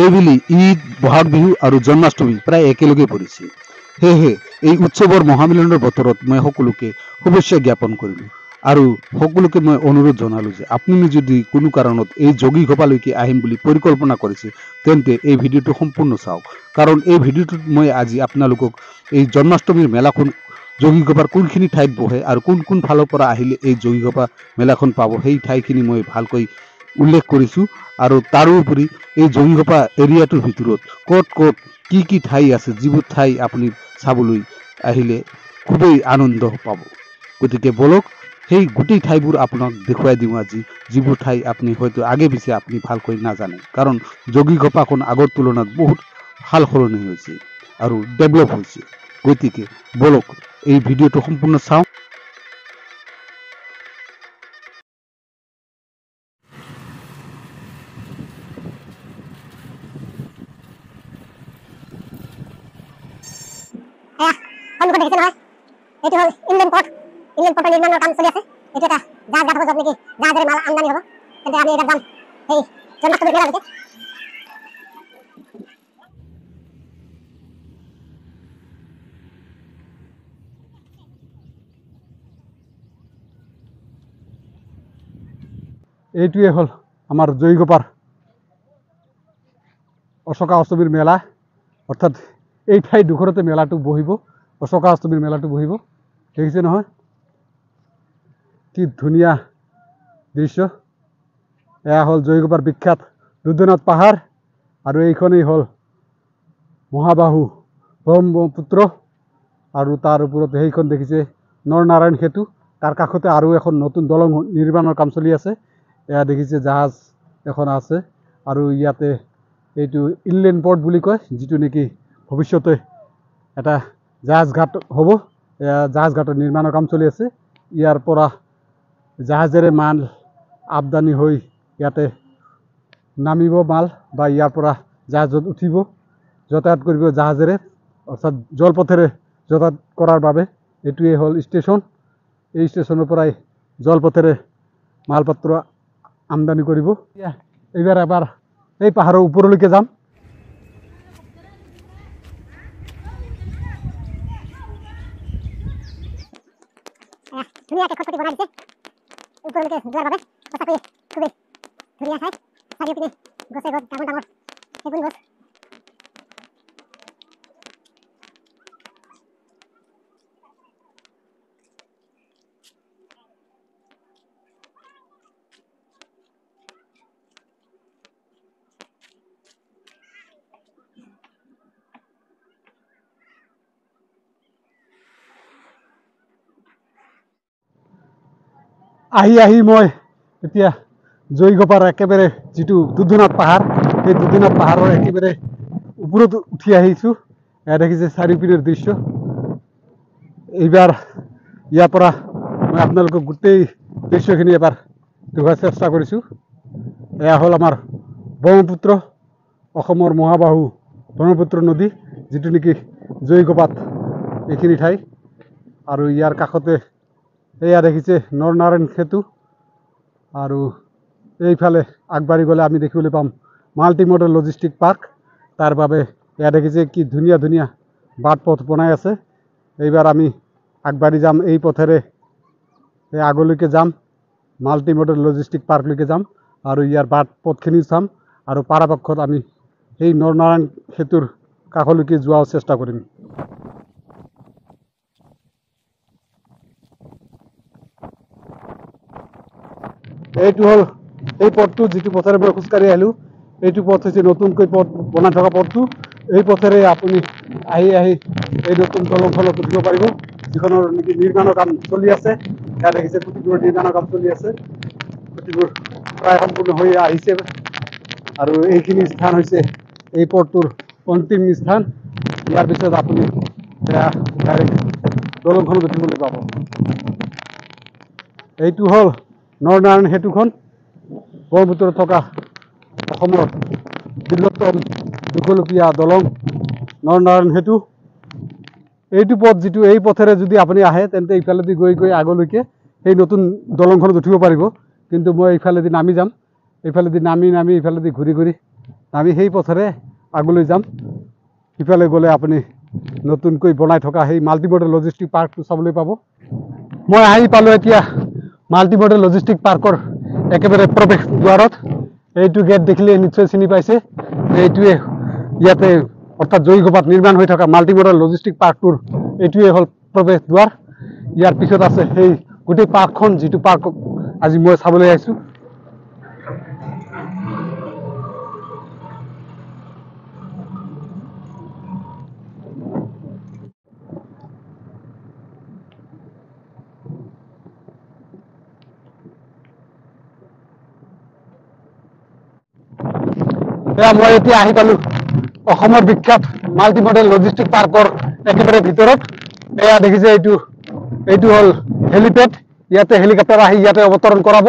এইবুলি ঈদ, বহাগ বিহু আৰু জন্মাষ্টমী প্ৰায় একেলগে পৰিছে। সেয়েহে এই উৎসৱৰ মহামিলনৰ বতৰত মই সকলোকে শুভেচ্ছা জ্ঞাপন কৰিলোঁ আৰু সকলোকে মই অনুৰোধ জনালোঁ যে আপুনি যদি কোনো কাৰণত এই যোগীঘোপালৈকে আহিম বুলি পৰিকল্পনা কৰিছে তেন্তে এই ভিডিঅ'টো সম্পূৰ্ণ চাওক, কাৰণ এই ভিডিঅ'টোত মই আজি আপোনালোকক এই জন্মাষ্টমীৰ মেলাখন যোগীঘোপাৰ কোনখিনি ঠাইত বহে আৰু কোন কোন ফালৰ পৰা আহিলে এই যোগীঘোপা মেলাখন পাব সেই ঠাইখিনি মই ভালকৈ উল্লেখ কৰিছোঁ। আৰু তাৰোপৰি এই যোগীঘোপা এৰিয়াটোৰ ভিতৰত ক'ত ক'ত কি ঠাই আছে, যিবোৰ ঠাই আপুনি চাবলৈ আহিলে খুবেই আনন্দ পাব। গতিকে বলক সেই গোটেই ঠাইবোৰ আপোনাক দেখুৱাই দিওঁ আজি, যিবোৰ ঠাই আপুনি হয়তো আগে পিছে আপুনি ভালকৈ নাজানে, কাৰণ যোগীঘোপাখন আগৰ তুলনাত বহুত সাল সলনি হৈছে আৰু ডেভেলপ হৈছে। গতিকে বলক এই ভিডিঅ'টো সম্পূৰ্ণ চাওঁ। সন্মুখত দেখিছে নহয়, এইটো হ'ল ইংলেণ্ড পৰ্ট। ইংলেণ্ড পৰ্টৰ নিৰ্মাণৰ কাম চলি আছে। এইটো এটা জাহাজ ঘাট হ'ব, য'ত নেকি জাহাজেৰে মাল আমদানি হ'ব। তেন্তে আমি এইবাৰ যাম সেই জন্মাষ্টমীৰ মেলালৈকে। এইটোৱে হ'ল আমাৰ যোগীঘোপাৰ অশোকা অষ্টমীৰ মেলা, অৰ্থাৎ এই ঠাই দুখৰতে মেলাটো বহিব, অশোকা অষ্টমীৰ মেলাটো বহিব। দেখিছে নহয় কি ধুনীয়া দৃশ্য। এয়া হ'ল যোগীঘোপাৰ বিখ্যাত ৰুদ্ৰনাথ পাহাৰ আৰু এইখনেই হ'ল মহাবাহু ব্ৰহ্মপুত্ৰ, আৰু তাৰ ওপৰত সেইখন দেখিছে নৰনাৰায়ণ সেতু। তাৰ কাষতে আৰু এখন নতুন দলং নিৰ্মাণৰ কাম চলি আছে। এয়া দেখিছে জাহাজ এখন আছে, আৰু ইয়াতে এইটো ইনলেণ্ড পৰ্ট বুলি কয়, যিটো নেকি ভৱিষ্যতে এটা জাহাজ ঘাট হ'ব। এয়া জাহাজ ঘাটৰ নিৰ্মাণৰ কাম চলি আছে। ইয়াৰ পৰা জাহাজেৰে মাল আমদানি হৈ ইয়াতে নামিব মাল, বা ইয়াৰ পৰা জাহাজত উঠিব, যাতায়াত কৰিব জাহাজেৰে, অৰ্থাৎ জলপথেৰে যাতায়াত কৰাৰ বাবে এইটোৱে হ'ল ষ্টেচন। এই ষ্টেচনৰ পৰাই জলপথেৰে মালপত্ৰ আমদানি কৰিব। এইবাৰ এবাৰ এই পাহাৰৰ ওপৰলৈকে যাম। ধুনীয়াকৈ খটখটি বনাই দিছে ওপৰলৈকে যোৱাৰ বাবে। সঁচাকৈয়ে খুবেই ধুনীয়া ঠাই। চাৰিওপিনে গছে গছ, ডাঙৰ ডাঙৰ সেগুন গছ। আহি মই এতিয়া যোগীঘোপাৰ একেবাৰে যিটো ৰুদ্ৰনাথ পাহাৰ, সেই ৰুদ্ৰনাথ পাহাৰৰ একেবাৰে ওপৰত উঠি আহিছোঁ। এয়া দেখিছে চাৰিওপিনৰ দৃশ্য। এইবাৰ ইয়াৰ পৰা মই আপোনালোকক গোটেই দৃশ্যখিনি এবাৰ দেখুওৱাৰ চেষ্টা কৰিছোঁ। এয়া হ'ল আমাৰ ব্ৰহ্মপুত্ৰ, অসমৰ মহাবাহু ব্ৰহ্মপুত্ৰ নদী, যিটো নেকি যোগীঘোপাত এইখিনি ঠাই। আৰু ইয়াৰ কাষতে এয়া দেখিছে নৰনাৰায়ণ সেতু, আৰু এইফালে আগবাঢ়ি গ'লে আমি দেখিবলৈ পাম মাল্টি মডেল লজিষ্টিক পাৰ্ক। তাৰ বাবে এয়া দেখিছে কি ধুনীয়া ধুনীয়া বাট পথ বনাই আছে। এইবাৰ আমি আগবাঢ়ি যাম এই পথেৰে, এই আগলৈকে যাম, মাল্টি মডেল লজিষ্টিক পাৰ্কলৈকে যাম, আৰু ইয়াৰ বাট পথখিনি চাম, আৰু পৰাপক্ষত আমি এই নৰনাৰায়ণ সেতুৰ কাষলৈকে যোৱাৰ চেষ্টা কৰিম। এইটো হ'ল এই পথটো, যিটো পথেৰে মই খোজকাঢ়ি আহিলোঁ। এইটো পথ হৈছে নতুনকৈ পথ বনাই থকা পথটো। এই পথেৰে আপুনি আহি এই নতুন দলংখনত উঠিব পাৰিব, যিখনৰ নেকি নিৰ্মাণৰ কাম চলি আছে। ইয়াত দেখিছে খুঁটিবোৰৰ নিৰ্মাণৰ কাম চলি আছে। খুঁটিবোৰ প্ৰায় সম্পূৰ্ণ হৈ আহিছে, আৰু এইখিনি স্থান হৈছে এই পথটোৰ অন্তিম স্থান। ইয়াৰ পিছত আপুনি ডাইৰেক্ট দলংখনত উঠিবলৈ পাব। এইটো হ'ল নৰনাৰায়ণ সেতুখন, ব্ৰহ্মপুত্ৰত থকা অসমৰ বৃহত্তম দীঘলপীয়া দলং নৰনাৰায়ণ সেতু। এইটো পথ, যিটো এই পথেৰে যদি আপুনি আহে তেন্তে ইফালেদি গৈ আগলৈকে সেই নতুন দলংখনত উঠিব পাৰিব। কিন্তু মই এইফালেদি নামি যাম, এইফালেদি নামি ইফালেদি ঘূৰি আমি সেই পথেৰে আগলৈ যাম। সিফালে গ'লে আপুনি নতুনকৈ বনাই থকা সেই মাল্টিমডেল লজিষ্টিক পাৰ্কটো চাবলৈ পাব। মই আহি পালোঁ এতিয়া মাল্টিমডেল লজিষ্টিক পাৰ্কৰ একেবাৰে প্ৰৱেশ দ্বাৰত। এইটো গেট দেখিলে নিশ্চয় চিনি পাইছে। এইটোৱে ইয়াতে অৰ্থাৎ জয়ীঘোপাত নিৰ্মাণ হৈ থকা মাল্টিমডেল লজিষ্টিক পাৰ্কটোৰ এইটোৱে হ'ল প্ৰৱেশ দ্বাৰ। ইয়াৰ পিছত আছে সেই গোটেই পাৰ্কখন, যিটো পাৰ্ক আজি মই চাবলৈ আহিছোঁ। মই এতিয়া আহি পালোঁ অসমৰ বিখ্যাত মাল্টিমডেল লজিষ্টিক পাৰ্কৰ একেবাৰে ভিতৰত। এয়া দেখিছে, এইটো হ'ল হেলিপেড। ইয়াতে হেলিকপ্টাৰ আহি ইয়াতে অৱতৰণ কৰাব।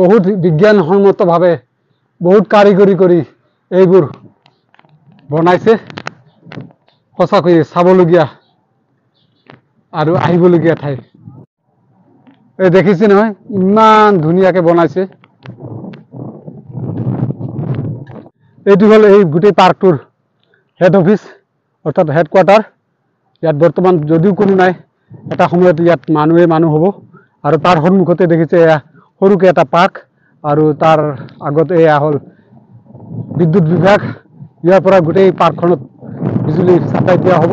বহুত বিজ্ঞানসন্মতভাৱে, বহুত কাৰিকৰী কৰি এইবোৰ বনাইছে। সঁচাকৈয়ে চাবলগীয়া আৰু আহিবলগীয়া ঠাই। এই দেখিছে নহয়, ইমান ধুনীয়াকে বনাইছে। এইটো হ'ল এই গোটেই পাৰ্কটোৰ হেড অফিচ, অৰ্থাৎ হেড কোৱাৰ্টাৰ। ইয়াত বৰ্তমান যদিও কোনো নাই, এটা সময়ত ইয়াত মানুহ হ'ব। আৰু তাৰ সন্মুখতে দেখিছে এয়া সৰুকে এটা পাৰ্ক, আৰু তাৰ আগত এয়া হ'ল বিদ্যুৎ বিভাগ। ইয়াৰ পৰা গোটেই পাৰ্কখনত বিজুলী চাপ্লাই দিয়া হ'ব।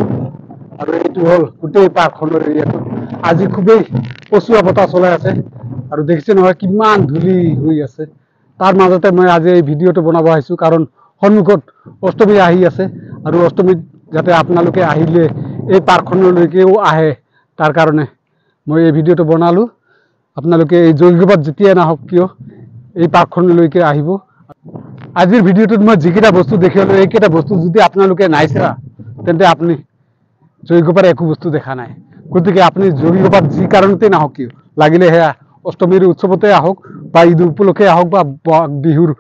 আৰু এইটো হ'ল গোটেই পাৰ্কখনৰ এৰিয়াটো। আজি খুবেই পচুৱা বতাহ চলাই আছে, আৰু দেখিছে নহয় কিমান ধূলি হৈ আছে। তাৰ মাজতে মই আজি এই ভিডিঅ'টো বনাব আহিছোঁ, কাৰণ সন্মুখত অষ্টমী আহি আছে, আৰু অষ্টমীত যাতে আপোনালোকে আহিলে এই পাৰ্কখনলৈকেও আহে, তাৰ কাৰণে মই এই ভিডিঅ'টো বনালোঁ। আপোনালোকে এই জয়ীঘোপাত যেতিয়াই নাহক কিয় এই পাৰ্কখনলৈকে আহিব। আজিৰ ভিডিঅ'টোত মই যিকেইটা বস্তু দেখালোঁ, এইকেইটা বস্তু যদি আপোনালোকে নাইছা, তেন্তে আপুনি জয়ীঘোপাৰ একো বস্তু দেখা নাই। গতিকে আপুনি জয়ীঘোপাত যি কাৰণতে নাহক কিয়, লাগিলে সেয়া অষ্টমীৰ উৎসৱতে আহক, বা ঈদ উপলক্ষে আহক, বা বহাগ বিহুৰ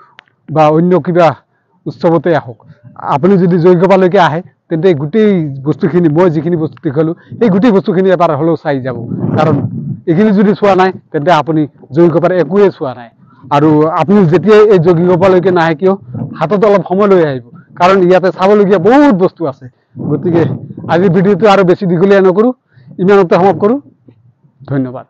বা অন্য কিবা উৎসৱতে আহক, আপুনি যদি জয়ীঘোপালৈকে আহে, তেন্তে গোটেই বস্তুখিনি, মই যিখিনি বস্তু দেখালোঁ, এই গোটেই বস্তুখিনি এবাৰ হ'লেও চাই যাব। কাৰণ এইখিনি যদি চোৱা নাই, তেন্তে আপুনি জয়ীঘোপাৰ একোৱে চোৱা নাই। আৰু আপুনি যেতিয়াই এই জয়ীঘোপালৈকে নাহে কিয়, হাতত অলপ সময় লৈ আহিব, কাৰণ ইয়াতে চাবলগীয়া বহুত বস্তু আছে। গতিকে আজিৰ ভিডিঅ'টো আৰু বেছি দীঘলীয়া নকৰোঁ, ইমানতে সমাপ্ত কৰোঁ। ধন্যবাদ।